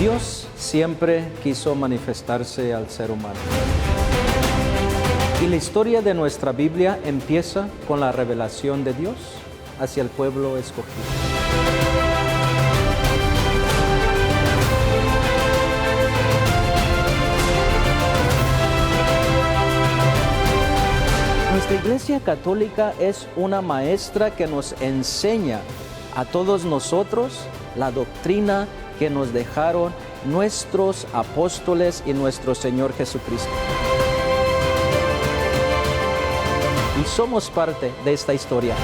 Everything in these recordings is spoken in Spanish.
Dios siempre quiso manifestarse al ser humano. Y la historia de nuestra Biblia empieza con la revelación de Dios hacia el pueblo escogido. Nuestra Iglesia Católica es una maestra que nos enseña a todos nosotros la doctrina que nos dejaron nuestros apóstoles y nuestro Señor Jesucristo. Y somos parte de esta historia.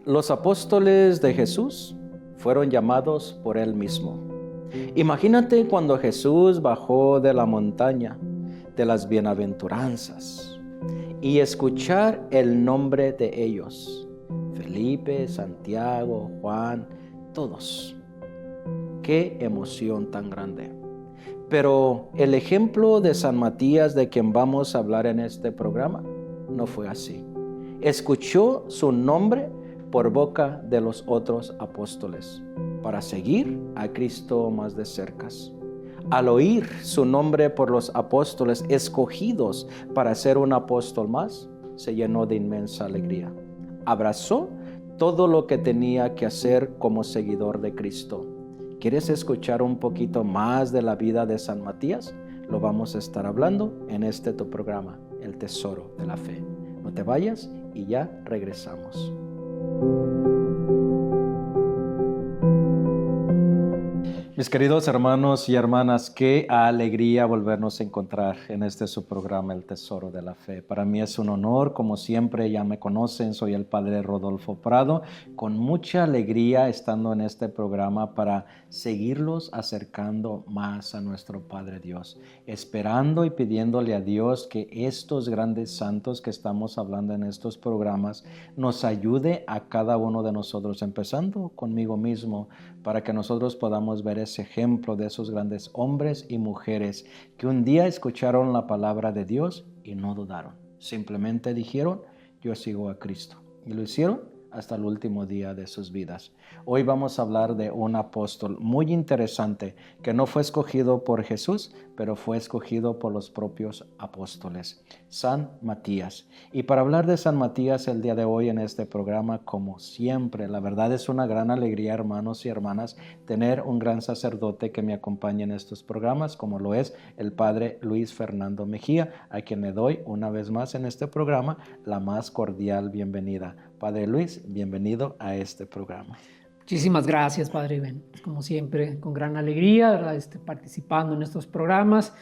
Los apóstoles de Jesús fueron llamados por Él mismo. Imagínate cuando Jesús bajó de la montaña de las bienaventuranzas y escuchar el nombre de ellos. Felipe, Santiago, Juan, todos. Qué emoción tan grande. Pero el ejemplo de San Matías, de quien vamos a hablar en este programa, no fue así. Escuchó su nombre por boca de los otros apóstoles para seguir a Cristo más de cerca. Al oír su nombre por los apóstoles escogidos para ser un apóstol más, se llenó de inmensa alegría. Abrazó todo lo que tenía que hacer como seguidor de Cristo. ¿Quieres escuchar un poquito más de la vida de San Matías? Lo vamos a estar hablando en este tu programa, El Tesoro de la Fe. No te vayas y ya regresamos. Mis queridos hermanos y hermanas, qué alegría volvernos a encontrar en este su programa, El Tesoro de la Fe. Para mí es un honor, como siempre ya me conocen, soy el Padre Rodolfo Prado, con mucha alegría estando en este programa para seguirlos acercando más a nuestro Padre Dios, esperando y pidiéndole a Dios que estos grandes santos que estamos hablando en estos programas nos ayude a cada uno de nosotros, empezando conmigo mismo, para que nosotros podamos ver ese ejemplo de esos grandes hombres y mujeres que un día escucharon la palabra de Dios y no dudaron. Simplemente dijeron, yo sigo a Cristo. Y lo hicieron hasta el último día de sus vidas. Hoy vamos a hablar de un apóstol muy interesante que no fue escogido por Jesús, pero fue escogido por los propios apóstoles, San Matías. Y para hablar de San Matías el día de hoy en este programa, como siempre, la verdad es una gran alegría, hermanos y hermanas, tener un gran sacerdote que me acompañe en estos programas, como lo es el Padre Luis Fernando Mejía, a quien le doy una vez más en este programa la más cordial bienvenida. Padre Luis, bienvenido a este programa. Muchísimas gracias, Padre Ben. Como siempre, con gran alegría, ¿verdad? Participando en estos programas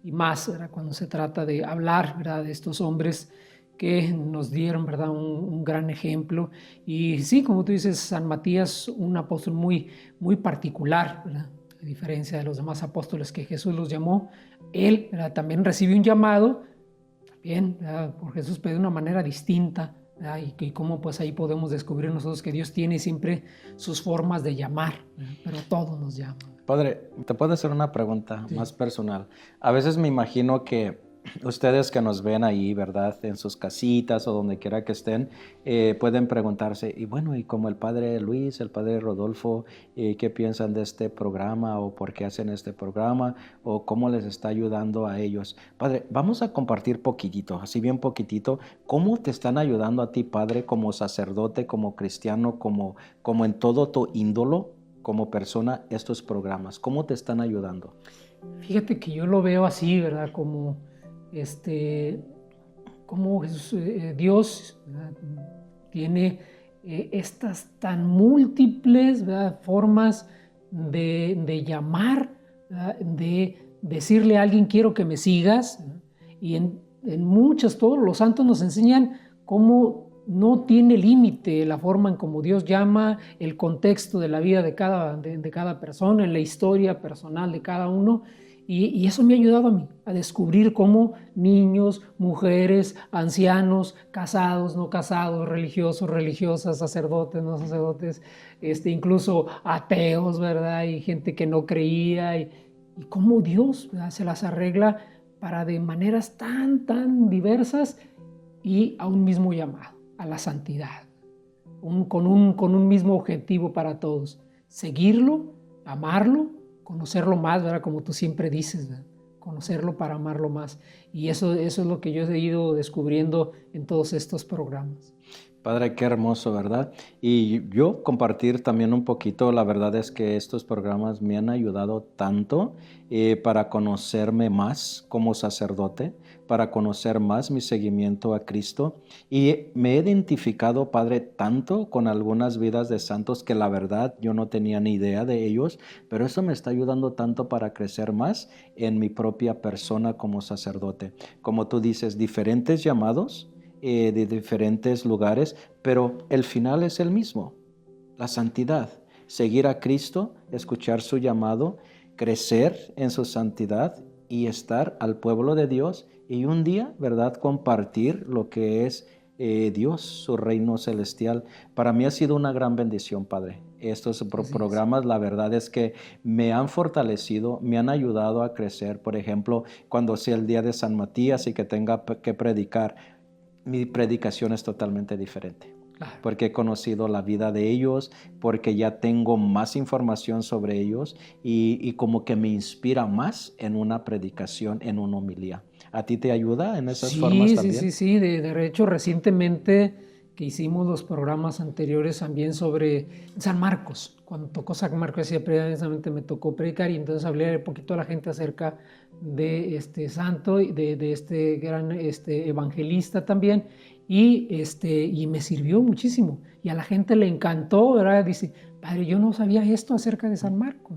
y más, ¿verdad? Cuando se trata de hablar, ¿verdad? De estos hombres que nos dieron, ¿verdad? Un gran ejemplo. Y sí, como tú dices, San Matías, un apóstol muy particular, ¿verdad? A diferencia de los demás apóstoles que Jesús los llamó, él, ¿verdad? También recibió un llamado, también, ¿verdad? Por Jesús, pero de una manera distinta. Y cómo pues ahí podemos descubrir nosotros que Dios tiene siempre sus formas de llamar, pero todos nos llaman. Padre, ¿te puedo hacer una pregunta más personal? A veces me imagino que ustedes que nos ven ahí, ¿verdad? En sus casitas o donde quiera que estén, pueden preguntarse, y bueno, y como el Padre Luis, el Padre Rodolfo, ¿qué piensan de este programa? ¿O por qué hacen este programa? ¿O cómo les está ayudando a ellos? Padre, vamos a compartir poquitito, así bien poquitito, ¿cómo te están ayudando a ti, Padre, como sacerdote, como cristiano, como en todo tu índolo, como persona, estos programas? ¿Cómo te están ayudando? Fíjate que yo lo veo así, ¿verdad? Como Dios, ¿verdad? Tiene estas tan múltiples, ¿verdad? Formas de llamar, ¿verdad? De decirle a alguien quiero que me sigas, ¿verdad? Y en muchas, todos los santos nos enseñan cómo no tiene límite la forma en cómo Dios llama, el contexto de la vida de cada persona, en la historia personal de cada uno. Y eso me ha ayudado a mí a descubrir cómo niños, mujeres, ancianos, casados, no casados, religiosos, religiosas, sacerdotes, no sacerdotes, incluso ateos, ¿verdad? Y gente que no creía. y cómo Dios, ¿verdad?, se las arregla para de maneras tan diversas y a un mismo llamado, a la santidad, con un mismo objetivo para todos: seguirlo, amarlo, conocerlo más, ¿verdad?, como tú siempre dices, ¿verdad?, conocerlo para amarlo más. Y eso es lo que yo he ido descubriendo en todos estos programas. Padre, qué hermoso, ¿verdad? Y yo compartir también un poquito, la verdad es que estos programas me han ayudado tanto para conocerme más como sacerdote, para conocer más mi seguimiento a Cristo. Y me he identificado, Padre, tanto con algunas vidas de santos que la verdad yo no tenía ni idea de ellos, pero eso me está ayudando tanto para crecer más en mi propia persona como sacerdote. Como tú dices, diferentes llamados de diferentes lugares, pero el final es el mismo: la santidad, seguir a Cristo, escuchar su llamado, crecer en su santidad y estar al pueblo de Dios, y un día, ¿verdad?, compartir lo que es Dios, su reino celestial. Para mí ha sido una gran bendición, Padre. Estos programas, la verdad es que me han fortalecido, me han ayudado a crecer. Por ejemplo, cuando sea el día de San Matías y que tenga que predicar, mi predicación es totalmente diferente. Claro. Porque he conocido la vida de ellos, porque ya tengo más información sobre ellos y como que me inspira más en una predicación, en una homilía. ¿A ti te ayuda en esas formas también? Sí. De hecho, recientemente que hicimos los programas anteriores también sobre San Marcos. Cuando tocó San Marcos, precisamente me tocó predicar, y entonces hablé un poquito a la gente acerca de este santo, de este gran evangelista también, y me sirvió muchísimo. Y a la gente le encantó, ¿verdad? Dice: padre, yo no sabía esto acerca de San Marcos.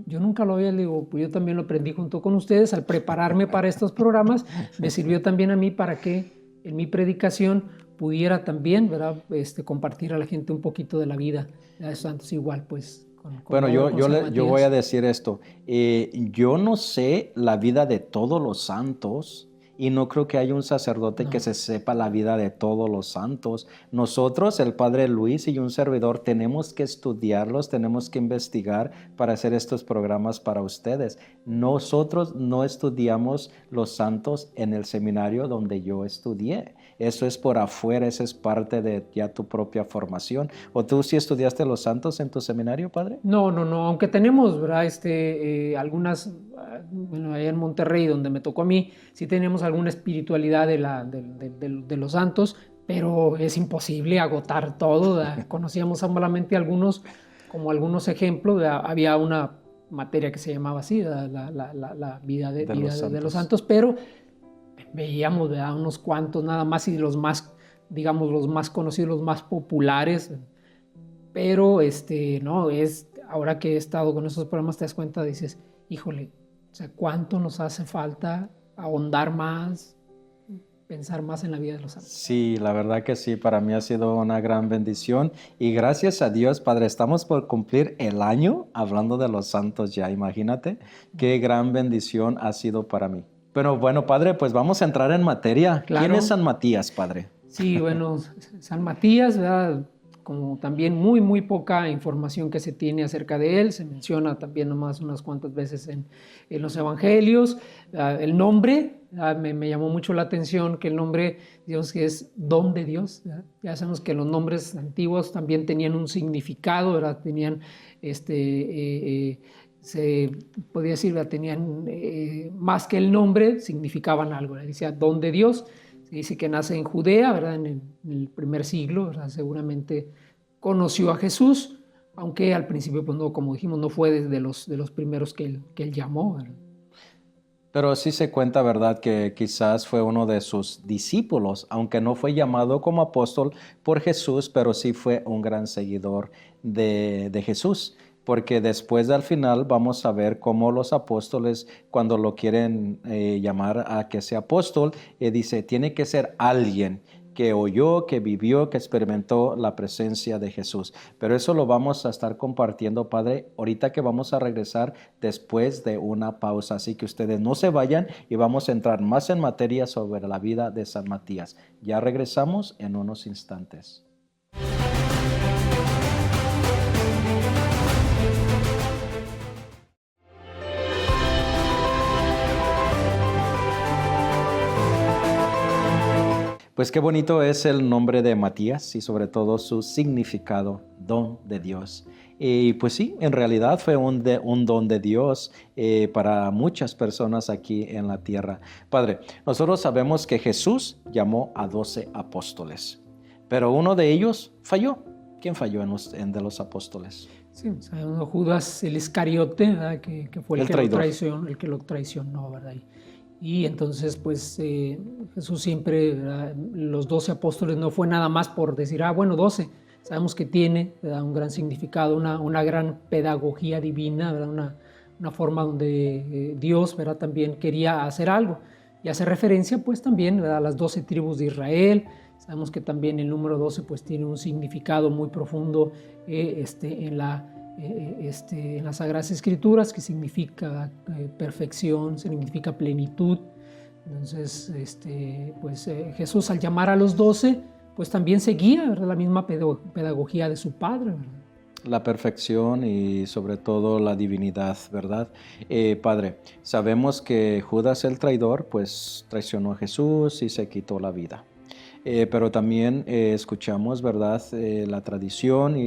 Yo nunca lo había, le digo, pues yo también lo aprendí junto con ustedes al prepararme para estos programas. Me sirvió también a mí para que en mi predicación pudiera también, ¿verdad?, compartir a la gente un poquito de la vida de los santos igual, pues. Bueno, yo voy a decir esto. Yo no sé la vida de todos los santos, y no creo que haya un sacerdote que se sepa la vida de todos los santos. Nosotros, el Padre Luis y un servidor, tenemos que estudiarlos, tenemos que investigar para hacer estos programas para ustedes. Nosotros no estudiamos los santos en el seminario donde yo estudié. Eso es por afuera, eso es parte de ya tu propia formación. ¿O tú sí estudiaste los santos en tu seminario, Padre? No, aunque tenemos, ¿verdad?, algunas, bueno, allá en Monterrey, donde me tocó a mí, sí tenemos alguna espiritualidad de los santos, pero es imposible agotar todo, ¿verdad? Conocíamos solamente algunos ejemplos, ¿verdad? Había una materia que se llamaba así, la vida de los santos, pero veíamos, ¿verdad?, unos cuantos nada más, y los más, digamos, los más conocidos, los más populares. Pero no, ahora que he estado con estos programas te das cuenta, dices, híjole, o sea, cuánto nos hace falta ahondar más, pensar más en la vida de los santos. Sí, la verdad que sí, para mí ha sido una gran bendición, y gracias a Dios, Padre, estamos por cumplir el año hablando de los santos ya. Imagínate qué gran bendición ha sido para mí. Pero bueno, Padre, pues vamos a entrar en materia. Claro. ¿Quién es San Matías, Padre? Sí, bueno, San Matías, ¿verdad?, como también muy poca información que se tiene acerca de él. Se menciona también nomás unas cuantas veces en los evangelios. El nombre, me llamó mucho la atención que el nombre, Dios, que es don de Dios, ¿verdad? Ya sabemos que los nombres antiguos también tenían un significado, ¿verdad? Tenían, se podía decir, ¿verdad?, tenían más que el nombre, significaban algo, ¿verdad? Decía don de Dios. Dice que nace en Judea, ¿verdad?, en el primer siglo, ¿verdad? Seguramente conoció a Jesús, aunque al principio, pues no, como dijimos, no fue de los primeros que él llamó, ¿verdad? Pero sí se cuenta, ¿verdad?, que quizás fue uno de sus discípulos, aunque no fue llamado como apóstol por Jesús, pero sí fue un gran seguidor de Jesús. Porque después al final vamos a ver cómo los apóstoles, cuando lo quieren llamar a que sea apóstol, dice, tiene que ser alguien que oyó, que vivió, que experimentó la presencia de Jesús. Pero eso lo vamos a estar compartiendo, Padre, ahorita que vamos a regresar después de una pausa. Así que ustedes no se vayan y vamos a entrar más en materia sobre la vida de San Matías. Ya regresamos en unos instantes. Pues qué bonito es el nombre de Matías y sobre todo su significado, don de Dios. Y pues sí, en realidad fue un don de Dios para muchas personas aquí en la tierra. Padre, nosotros sabemos que Jesús llamó a 12 apóstoles, pero uno de ellos falló. ¿Quién falló de los apóstoles? Sí, sabemos Judas el Iscariote, ¿verdad? Que fue el que lo traicionó, ¿verdad? Y entonces, pues, Jesús siempre, ¿verdad? Los 12 apóstoles no fue nada más por decir, bueno, 12. Sabemos que tiene, ¿verdad? Un gran significado, una gran pedagogía divina, ¿verdad? Una forma donde Dios, ¿verdad? También quería hacer algo. Y hace referencia, pues, también, ¿verdad? A las 12 tribus de Israel. Sabemos que también el número 12, pues, tiene un significado muy profundo en las Sagradas Escrituras, que significa perfección, significa plenitud. Entonces, Jesús, al llamar a los 12, pues también seguía, ¿verdad?, la misma pedagogía de su Padre, ¿verdad? La perfección y sobre todo la divinidad, ¿verdad? Padre, sabemos que Judas el traidor, pues traicionó a Jesús y se quitó la vida. Pero también escuchamos, ¿verdad?, la tradición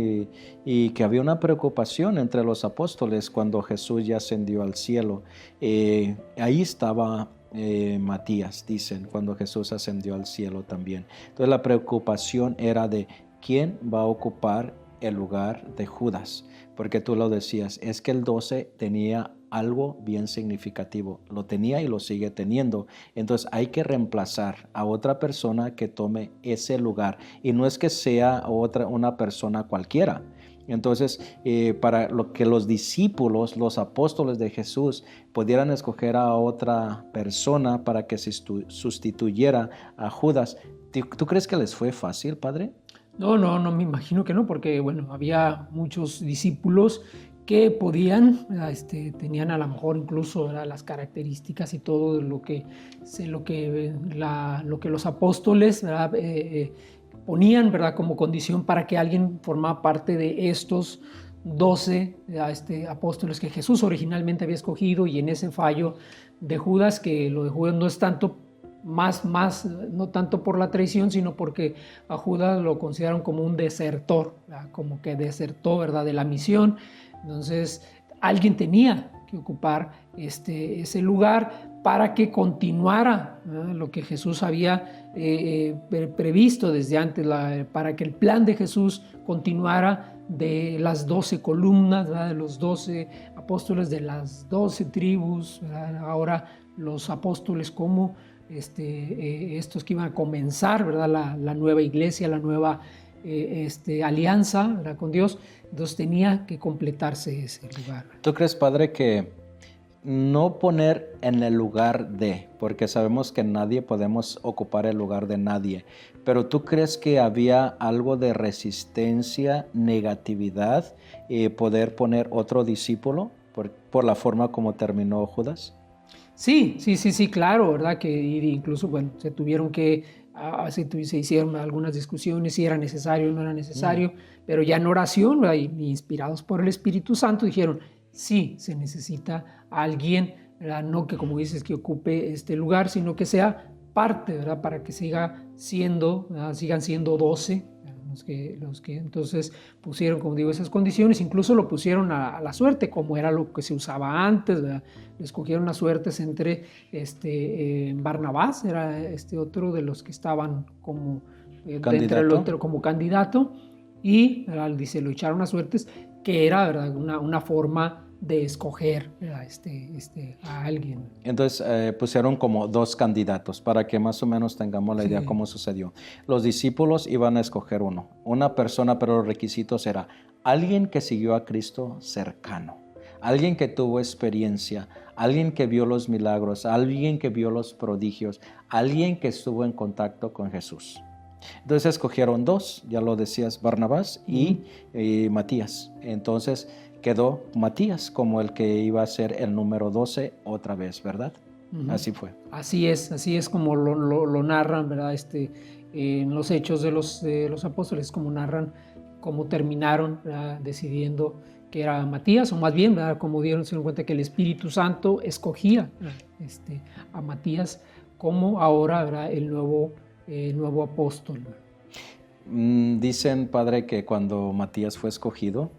y que había una preocupación entre los apóstoles cuando Jesús ya ascendió al cielo. Ahí estaba Matías, dicen, cuando Jesús ascendió al cielo también. Entonces la preocupación era de quién va a ocupar el lugar de Judas, porque tú lo decías, es que el 12 tenía algo bien significativo, lo tenía y lo sigue teniendo. Entonces hay que reemplazar a otra persona que tome ese lugar, y no es que sea una persona cualquiera. Entonces, para lo que los discípulos, los apóstoles de Jesús, pudieran escoger a otra persona para que se sustituyera a Judas, ¿tú crees que les fue fácil, Padre? No, me imagino que no, porque bueno, había muchos discípulos que podían, tenían a lo mejor incluso, ¿verdad?, las características y todo lo que los apóstoles, ¿verdad?, ponían, ¿verdad?, como condición para que alguien formara parte de estos 12 apóstoles que Jesús originalmente había escogido. Y en ese fallo de Judas, que lo de Judas no es tanto no tanto por la traición, sino porque a Judas lo consideraron como un desertor, ¿verdad?, como que desertó, ¿verdad?, de la misión. Entonces alguien tenía que ocupar ese lugar para que continuara, ¿verdad?, lo que Jesús había previsto desde antes, para que el plan de Jesús continuara, de las 12 columnas, ¿verdad?, de los 12 apóstoles, de las 12 tribus, ¿verdad? Ahora los apóstoles como estos que iban a comenzar, ¿verdad?, la nueva iglesia, la nueva alianza, ¿verdad?, con Dios. Entonces tenía que completarse ese lugar. ¿Tú crees, Padre, que no poner en el lugar de, porque sabemos que nadie podemos ocupar el lugar de nadie, pero tú crees que había algo de resistencia, negatividad, poder poner otro discípulo por la forma como terminó Judas? Sí, claro, ¿verdad? Que incluso, bueno, se tuvieron que, se hicieron algunas discusiones si era necesario o no era necesario, pero ya en oración, ¿verdad?, y inspirados por el Espíritu Santo, dijeron, sí, se necesita alguien, ¿verdad?, no que, como dices, que ocupe este lugar, sino que sea parte, ¿verdad?, para que sigan siendo 12, los que entonces pusieron, como digo, esas condiciones. Incluso lo pusieron a la suerte, como era lo que se usaba antes, ¿verdad? Escogieron las suertes entre Barnabás, era otro de los que estaban como como candidato, y dice, lo echaron a suertes, que era, ¿verdad?, una forma de escoger a alguien. Entonces pusieron como dos candidatos para que más o menos tengamos la idea cómo sucedió. Los discípulos iban a escoger una persona, pero los requisitos era alguien que siguió a Cristo cercano, alguien que tuvo experiencia, alguien que vio los milagros, alguien que vio los prodigios, alguien que estuvo en contacto con Jesús. Entonces escogieron dos, ya lo decías, Barnabás y Matías. Entonces quedó Matías como el que iba a ser el número 12 otra vez, ¿verdad? Así fue. Así es como lo narran, ¿verdad? En los Hechos de los Apóstoles, como narran cómo terminaron, ¿verdad?, decidiendo que era Matías, o más bien, ¿verdad?, como se dieron cuenta que el Espíritu Santo escogía a Matías como ahora, ¿verdad?, el nuevo nuevo apóstol. Dicen, padre, que cuando Matías fue escogido,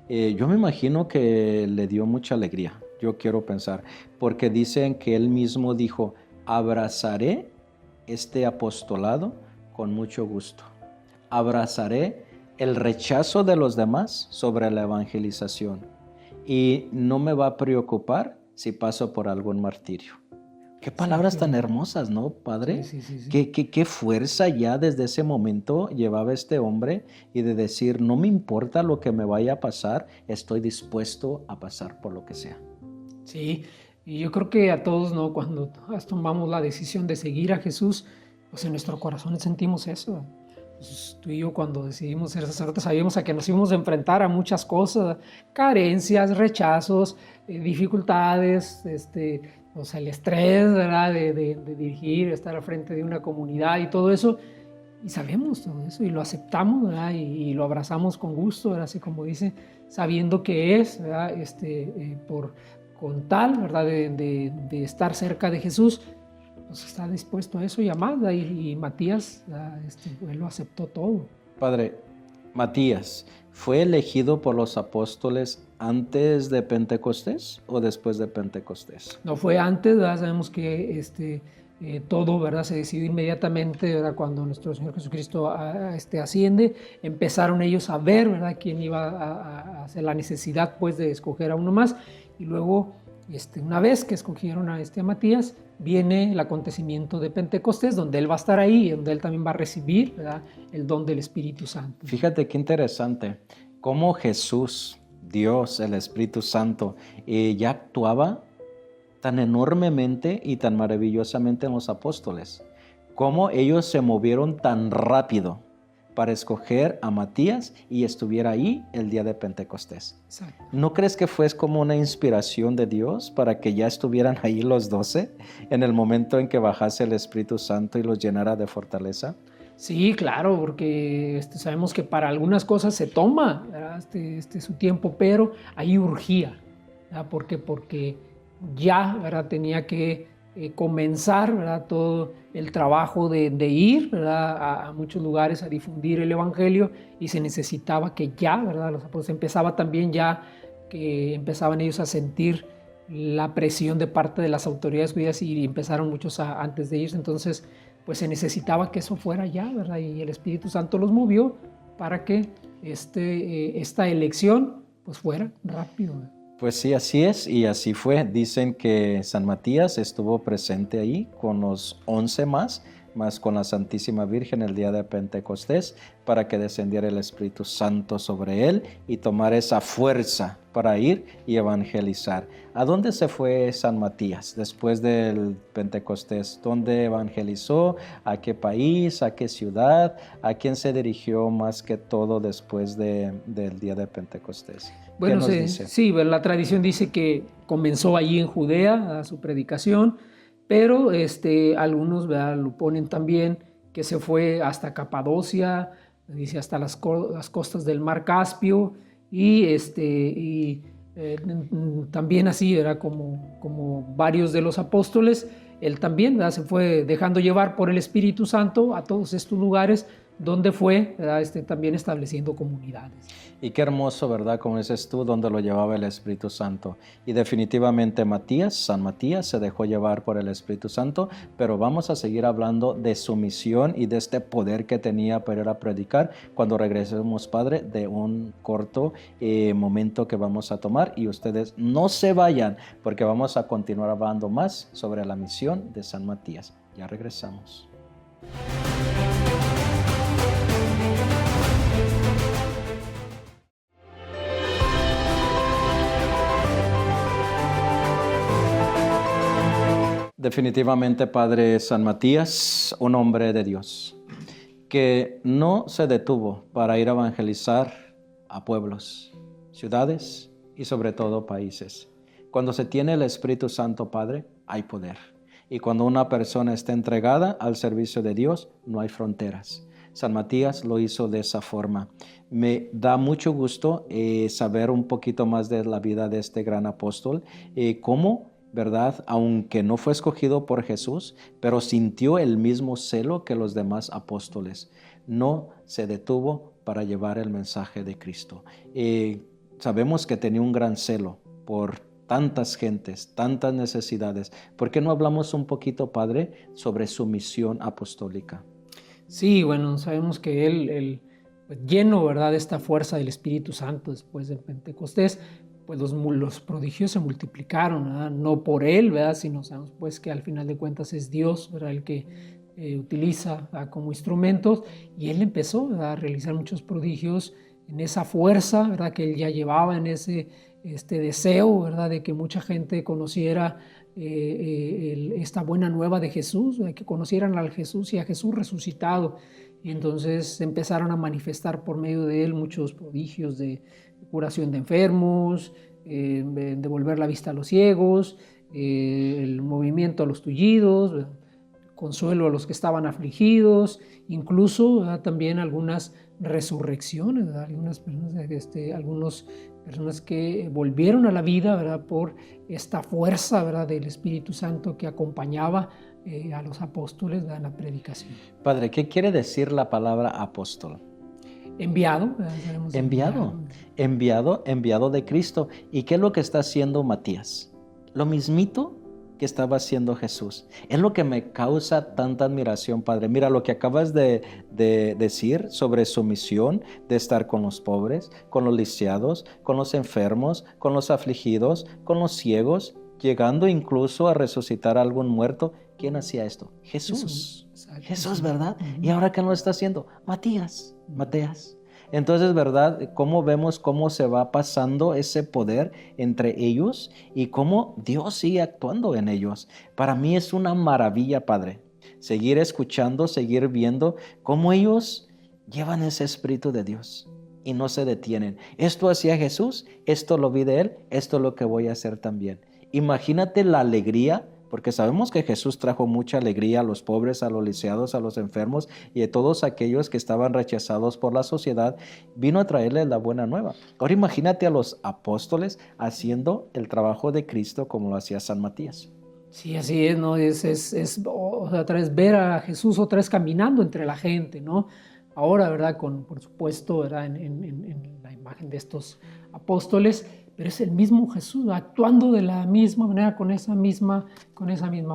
yo me imagino que le dio mucha alegría, yo quiero pensar, porque dicen que él mismo dijo, abrazaré este apostolado con mucho gusto. Abrazaré el rechazo de los demás sobre la evangelización y no me va a preocupar si paso por algún martirio. Qué palabras tan hermosas, ¿no, padre? Sí. Qué fuerza ya desde ese momento llevaba este hombre y de decir, no me importa lo que me vaya a pasar, estoy dispuesto a pasar por lo que sea. Sí, y yo creo que a todos, ¿no? Cuando tomamos la decisión de seguir a Jesús, pues en nuestro corazón sentimos eso. Pues tú y yo cuando decidimos ser sacerdotes sabíamos a que nos íbamos a enfrentar a muchas cosas, carencias, rechazos, dificultades, o sea, el estrés, ¿verdad? De dirigir, estar al frente de una comunidad y todo eso. Y sabemos todo eso y lo aceptamos, ¿verdad? Y lo abrazamos con gusto, ¿verdad? Así como dice, sabiendo que es, ¿verdad? Con tal, ¿verdad? De estar cerca de Jesús, pues está dispuesto a eso y a más, ¿verdad? Y Matías, él lo aceptó todo. Padre, Matías, ¿fue elegido por los apóstoles antes de Pentecostés o después de Pentecostés? No fue antes, ¿verdad? Sabemos que todo, ¿verdad? Se decidió inmediatamente, ¿verdad? Cuando nuestro Señor Jesucristo asciende, empezaron ellos a ver, ¿verdad? Quién iba a hacer la necesidad, pues, de escoger a uno más. Y luego, una vez que escogieron a Matías, viene el acontecimiento de Pentecostés, donde él va a estar ahí, donde él también va a recibir, ¿verdad? El don del Espíritu Santo. Fíjate qué interesante, cómo Jesús, Dios, el Espíritu Santo, ya actuaba tan enormemente y tan maravillosamente en los apóstoles, cómo ellos se movieron tan rápido para escoger a Matías y estuviera ahí el día de Pentecostés. Exacto. ¿No crees que fue como una inspiración de Dios para que ya estuvieran ahí los 12 en el momento en que bajase el Espíritu Santo y los llenara de fortaleza? Sí, claro, porque sabemos que para algunas cosas se toma, ¿verdad? Su tiempo, pero ahí urgía, ¿verdad? Porque ya, ¿verdad? Tenía que comenzar, ¿verdad? Todo el trabajo de ir, ¿verdad? A muchos lugares a difundir el Evangelio y se necesitaba que ya, ¿verdad? Los apóstoles empezaba también ya que empezaban ellos a sentir la presión de parte de las autoridades judías y empezaron muchos antes de irse, entonces pues se necesitaba que eso fuera ya, ¿verdad? Y el Espíritu Santo los movió para que esta elección pues fuera rápido, ¿verdad? Pues sí, así es y así fue. Dicen que San Matías estuvo presente ahí con los 11 más con la Santísima Virgen el día de Pentecostés para que descendiera el Espíritu Santo sobre él y tomara esa fuerza para ir y evangelizar. ¿A dónde se fue San Matías después del Pentecostés? ¿Dónde evangelizó? ¿A qué país? ¿A qué ciudad? ¿A quién se dirigió más que todo después del día de Pentecostés? Bueno, sí, la tradición dice que comenzó allí en Judea a su predicación, pero algunos, ¿verdad?, lo ponen también que se fue hasta Capadocia, dice hasta las costas del Mar Caspio y también así era como varios de los apóstoles, él también, ¿verdad?, se fue dejando llevar por el Espíritu Santo a todos estos lugares donde fue, ¿verdad?, también estableciendo comunidades. Y qué hermoso, ¿verdad? Como dices tú, donde lo llevaba el Espíritu Santo. Y definitivamente San Matías se dejó llevar por el Espíritu Santo, pero vamos a seguir hablando de su misión y de este poder que tenía para ir a predicar cuando regresemos, Padre, de un corto momento que vamos a tomar. Y ustedes no se vayan, porque vamos a continuar hablando más sobre la misión de San Matías. Ya regresamos. Definitivamente, Padre San Matías, un hombre de Dios, que no se detuvo para ir a evangelizar a pueblos, ciudades y sobre todo países. Cuando se tiene el Espíritu Santo, Padre, hay poder. Y cuando una persona está entregada al servicio de Dios, no hay fronteras. San Matías lo hizo de esa forma. Me da mucho gusto saber un poquito más de la vida de este gran apóstol, cómo ¿verdad? Aunque no fue escogido por Jesús, pero sintió el mismo celo que los demás apóstoles. No se detuvo para llevar el mensaje de Cristo. Sabemos que tenía un gran celo por tantas gentes, tantas necesidades. ¿Por qué no hablamos un poquito, Padre, sobre su misión apostólica? Sí, bueno, sabemos que él pues, lleno, ¿verdad?, de esta fuerza del Espíritu Santo después de Pentecostés, pues los prodigios se multiplicaron, ¿verdad? No por él, ¿verdad?, sino sabemos pues que al final de cuentas es Dios, ¿verdad?, el que utiliza, ¿verdad?, como instrumentos, y él empezó, ¿verdad?, a realizar muchos prodigios en esa fuerza, ¿verdad?, que él ya llevaba, en ese deseo, ¿verdad?, de que mucha gente conociera esta buena nueva de Jesús, de que conocieran al Jesús y a Jesús resucitado. Y entonces empezaron a manifestar por medio de él muchos prodigios de curación de enfermos, de volver la vista a los ciegos, el movimiento a los tullidos, consuelo a los que estaban afligidos, incluso, ¿verdad?, también algunas resurrecciones, ¿verdad?, algunas personas que volvieron a la vida, ¿verdad?, por esta fuerza, ¿verdad?, del Espíritu Santo que acompañaba a los apóstoles, ¿verdad?, en la predicación. Padre, ¿qué quiere decir la palabra apóstol? Enviado, ¿verdad? Sabemos Enviado de Cristo. ¿Y qué es lo que está haciendo Matías? Lo mismito que estaba haciendo Jesús. Es lo que me causa tanta admiración, Padre. Mira lo que acabas de decir sobre su misión de estar con los pobres, con los lisiados, con los enfermos, con los afligidos, con los ciegos, llegando incluso a resucitar a algún muerto. ¿Quién hacía esto? Jesús. Jesús, ¿verdad? ¿Y ahora qué lo está haciendo? Matías. Entonces, ¿verdad? Cómo vemos cómo se va pasando ese poder entre ellos y cómo Dios sigue actuando en ellos. Para mí es una maravilla, Padre, seguir escuchando, seguir viendo cómo ellos llevan ese Espíritu de Dios y no se detienen. Esto hacía Jesús, esto lo vi de Él, esto es lo que voy a hacer también. Imagínate la alegría, porque sabemos que Jesús trajo mucha alegría a los pobres, a los lisiados, a los enfermos y a todos aquellos que estaban rechazados por la sociedad. Vino a traerles la buena nueva. Ahora imagínate a los apóstoles haciendo el trabajo de Cristo como lo hacía San Matías. Sí, así es, ¿no? Otra vez ver a Jesús otra vez caminando entre la gente, ¿no? Ahora, ¿verdad? Por supuesto, ¿verdad?, en la imagen de estos apóstoles, pero es el mismo Jesús actuando de la misma manera, con esa misma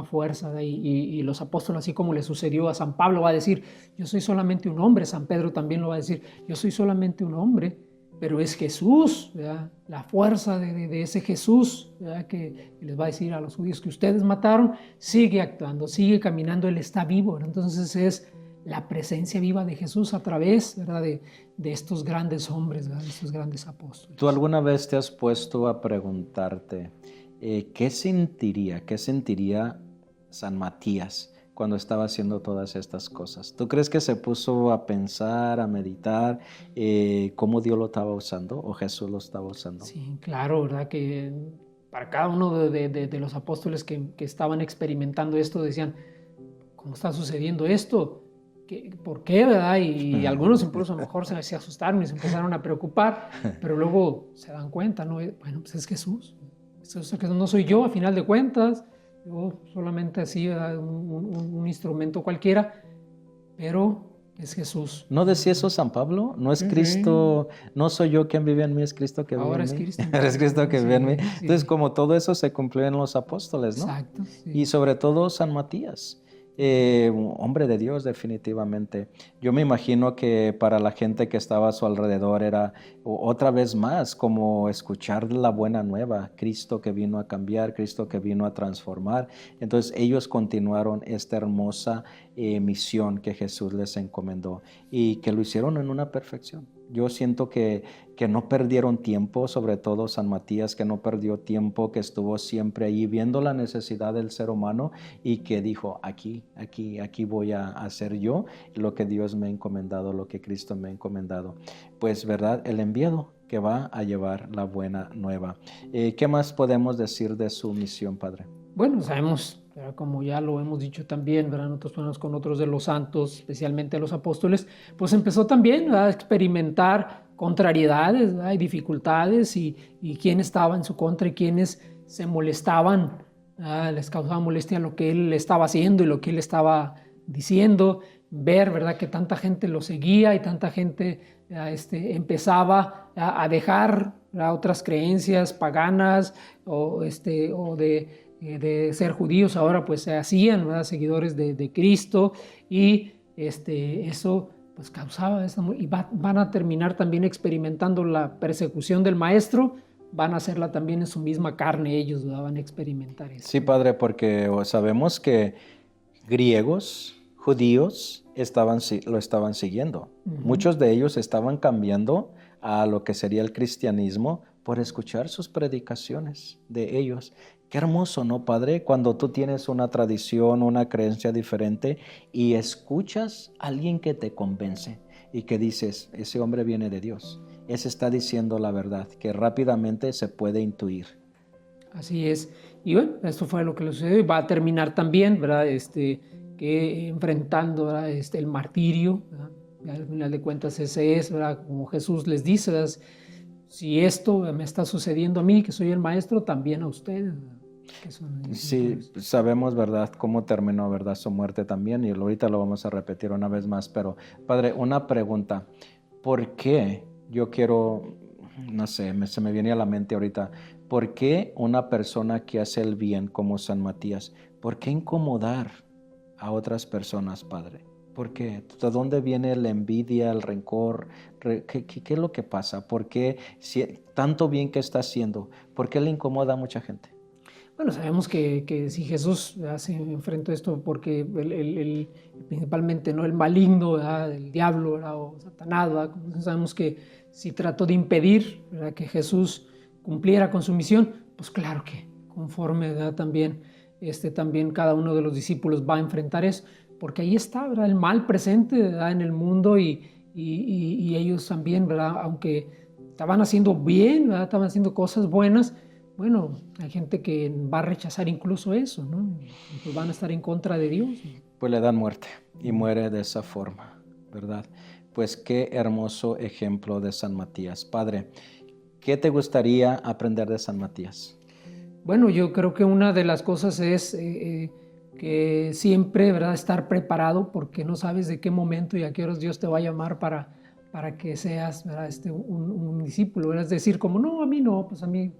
fuerza, ¿verdad? Y los apóstoles, así como le sucedió a San Pablo, va a decir, yo soy solamente un hombre. San Pedro también lo va a decir, yo soy solamente un hombre, pero es Jesús, ¿verdad?, la fuerza de ese Jesús, ¿verdad?, que les va a decir a los judíos que ustedes mataron, sigue actuando, sigue caminando, Él está vivo, ¿verdad? Entonces es la presencia viva de Jesús a través, ¿verdad?, de estos grandes hombres, ¿verdad?, de estos grandes apóstoles. ¿Tú alguna vez te has puesto a preguntarte qué sentiría San Matías cuando estaba haciendo todas estas cosas? ¿Tú crees que se puso a pensar, a meditar cómo Dios lo estaba usando o Jesús lo estaba usando? Sí, claro, ¿verdad?, que para cada uno de los apóstoles que estaban experimentando esto decían, ¿cómo está sucediendo esto? ¿Por qué, verdad? Y algunos incluso a lo mejor se asustaron y se empezaron a preocupar, pero luego se dan cuenta, ¿no? Bueno, pues es Jesús. No soy yo, a final de cuentas. Yo solamente así, ¿verdad?, un instrumento cualquiera, pero es Jesús. ¿No decía eso San Pablo? ¿No es Cristo, no soy yo quien vive en mí, es Cristo que vive en mí? Ahora es Cristo. Es Cristo que vive en mí. Sí. Entonces, como todo eso se cumplió en los apóstoles, ¿no? Exacto. Sí. Y sobre todo San Matías. Un hombre de Dios definitivamente. Yo me imagino que para la gente que estaba a su alrededor era otra vez más como escuchar la buena nueva, Cristo que vino a cambiar, Cristo que vino a transformar. Entonces ellos continuaron esta hermosa misión que Jesús les encomendó y que lo hicieron en una perfección. Yo siento que no perdieron tiempo, sobre todo San Matías, que no perdió tiempo, que estuvo siempre ahí viendo la necesidad del ser humano y que dijo, aquí voy a hacer yo lo que Dios me ha encomendado, lo que Cristo me ha encomendado. Pues, ¿verdad? El enviado que va a llevar la buena nueva. ¿Qué más podemos decir de su misión, Padre? Bueno, sabemos, como ya lo hemos dicho también, ¿verdad?, nosotros ponemos con otros de los santos, especialmente los apóstoles, pues empezó también, ¿verdad?, a experimentar contrariedades, ¿verdad?, y dificultades y quién estaba en su contra y quiénes se molestaban les causaba molestia lo que él estaba haciendo y lo que él estaba diciendo, ver, ¿verdad?, que tanta gente lo seguía y tanta gente empezaba a dejar, ¿verdad?, otras creencias paganas o de ser judíos, ahora pues se hacían, ¿verdad?, seguidores de Cristo, y eso pues causaba y van a terminar también experimentando la persecución del maestro, van a hacerla también en su misma carne, ellos, ¿verdad?, van a experimentar eso. Sí, Padre, porque sabemos que griegos, judíos, lo estaban siguiendo. Muchos de ellos estaban cambiando a lo que sería el cristianismo por escuchar sus predicaciones de ellos. Qué hermoso, ¿no, Padre? Cuando tú tienes una tradición, una creencia diferente y escuchas a alguien que te convence y que dices, ese hombre viene de Dios, ese está diciendo la verdad, que rápidamente se puede intuir. Así es. Y bueno, esto fue lo que le sucedió y va a terminar también, ¿verdad?, que enfrentando, ¿verdad?, el martirio, ¿verdad? Al final de cuentas ese es, ¿verdad?, como Jesús les dice, ¿verdad?, si esto me está sucediendo a mí, que soy el maestro, también a ustedes. Sí, sabemos, ¿verdad?, cómo terminó, ¿verdad?, su muerte también, y ahorita lo vamos a repetir una vez más, pero Padre, una pregunta, ¿por qué? Yo quiero, no sé, se me viene a la mente ahorita, ¿por qué una persona que hace el bien como San Matías, por qué incomodar a otras personas, Padre? ¿Por qué? ¿De dónde viene la envidia, el rencor? ¿Qué es lo que pasa? ¿Por qué tanto bien que está haciendo? ¿Por qué le incomoda a mucha gente? Bueno, sabemos que si Jesús se enfrentó a esto porque principalmente, ¿no?, el maligno, ¿verdad?, el diablo, ¿verdad?, o Satanás, ¿verdad?, sabemos que si trató de impedir, ¿verdad?, que Jesús cumpliera con su misión, pues claro que conforme, ¿verdad?, también cada uno de los discípulos va a enfrentar eso, porque ahí está, ¿verdad?, el mal presente, ¿verdad?, en el mundo y ellos también, ¿verdad?, aunque estaban haciendo bien, ¿verdad?, estaban haciendo cosas buenas, bueno, hay gente que va a rechazar incluso eso, ¿no? Y pues van a estar en contra de Dios, ¿no? Pues le dan muerte y muere de esa forma, ¿verdad? Pues qué hermoso ejemplo de San Matías. Padre, ¿qué te gustaría aprender de San Matías? Bueno, yo creo que una de las cosas es que siempre, ¿verdad?, estar preparado, porque no sabes de qué momento y a qué horas Dios te va a llamar para que seas, ¿verdad?, un discípulo, ¿verdad? Es decir, como, no, a mí no, pues a mí,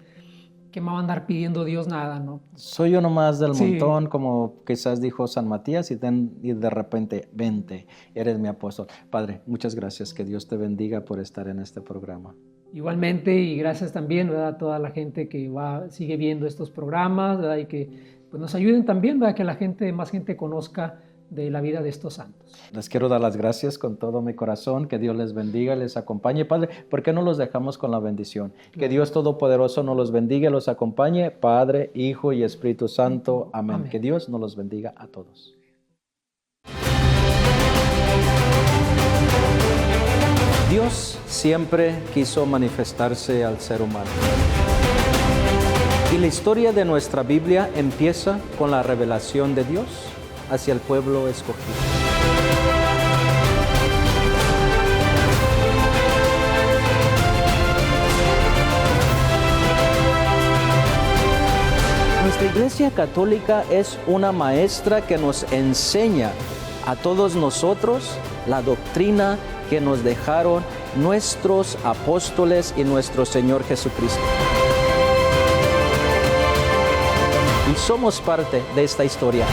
¿qué me va a andar pidiendo Dios? Nada, ¿no? Soy uno más del Sí. montón, como quizás dijo San Matías, y de repente, vente, eres mi apóstol. Padre, muchas gracias, que Dios te bendiga por estar en este programa. Igualmente, y gracias también, ¿verdad?, a toda la gente que sigue viendo estos programas, ¿verdad?, y que pues, nos ayuden también, ¿verdad?, que más gente conozca de la vida de estos santos. Les quiero dar las gracias con todo mi corazón, que Dios les bendiga, les acompañe. Padre, ¿por qué no los dejamos con la bendición? Que Dios Todopoderoso nos los bendiga, los acompañe, Padre, Hijo y Espíritu Santo. Amén. Amén. Que Dios nos los bendiga a todos. Dios siempre quiso manifestarse al ser humano. Y la historia de nuestra Biblia empieza con la revelación de Dios hacia el pueblo escogido. Nuestra Iglesia Católica es una maestra que nos enseña a todos nosotros la doctrina que nos dejaron nuestros apóstoles y nuestro Señor Jesucristo. Y somos parte de esta historia.